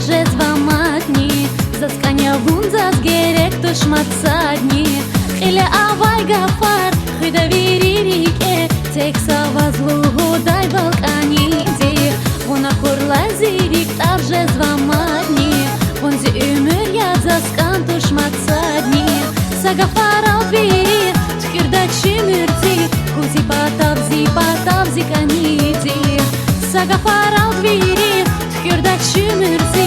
tarze zvamatni zaskania vunzas gerek tushmatsadni khile avay gafar khida viririke teksa vazluhu dai balkanidi ona kurlazirik tarze zvamatni vunzi ömür yazaskan tushmatsadni sagafara viri tkirda chimurti kuzi patavzi kanidi sagafara viri tkirda chimurti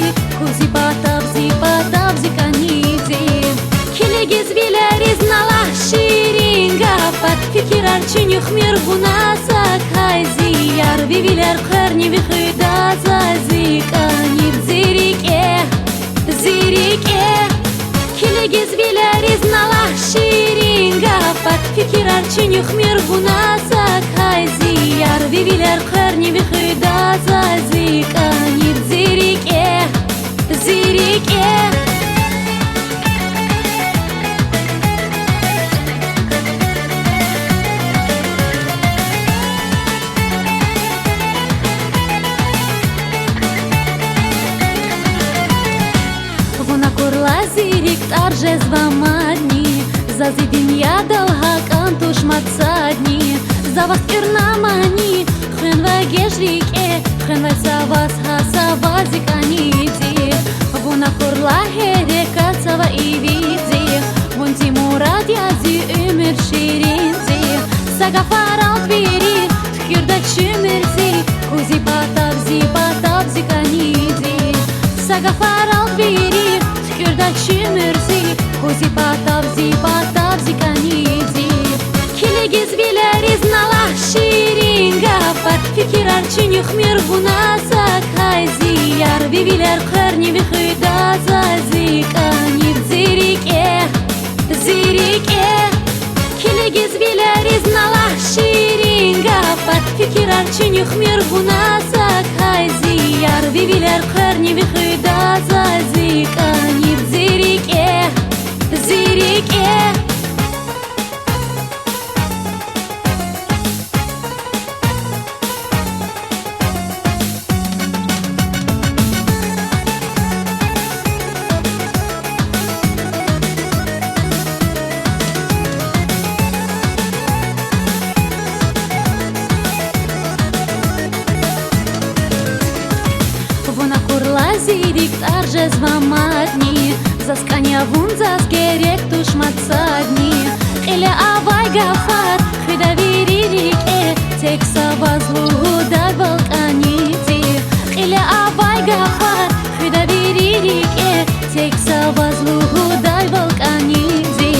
kuzi patavzi kanidi kilegiz vileriz nala shirin gafar fikir archinyuh mir gunasak hayzi yar viviler qarni vikhida zazikanib zirike kilegiz vileriz nala shirin gafar fikir archinyuh mir gunasak hayzi yar viviler qarni vikhida zazikanib zirike Лазирик тарже звамадни зазидин ядал хакан тушматсадни завас ирнамани хенва гежрике хенва савас хасавазиканиди вона курла херека сава ивиди вон тимурат язи өмір ширинди сагафарал вири ткирда чимирзи кузи patavzi сагафарал вири tkirda chimurzi kuzi patavzi kanidi kilegiz vileriz nala shirin gafar fikir archinyuh mir gunasak hayzi yar viviler qarni vikhida zazikanib zirike kilegiz vileriz nala shirin gafar fikir archinyuh mir gunasak hayzi yar viviler qarni vikhida zazikanib zirike Лазирик тарже зваматни заскania vunzas gerek tushmatsadni khile avay gafar khida viririke teksa vazluhu dai balkanidi khile avay gafar khida viririke teksa vazluhu dai balkanidi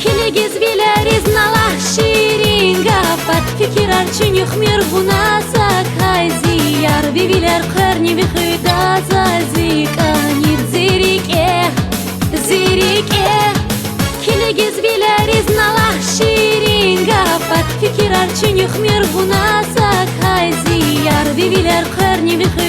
kilegiz vileriz nala shirin gafar fikir archinyuh mir gunasak hayzi yar viviler qarni vikhida zazikanib zirike kilegiz vileriz nala shirin gafar fikir archinyuh mir gunasak hayzi yar viviler qarni vikhida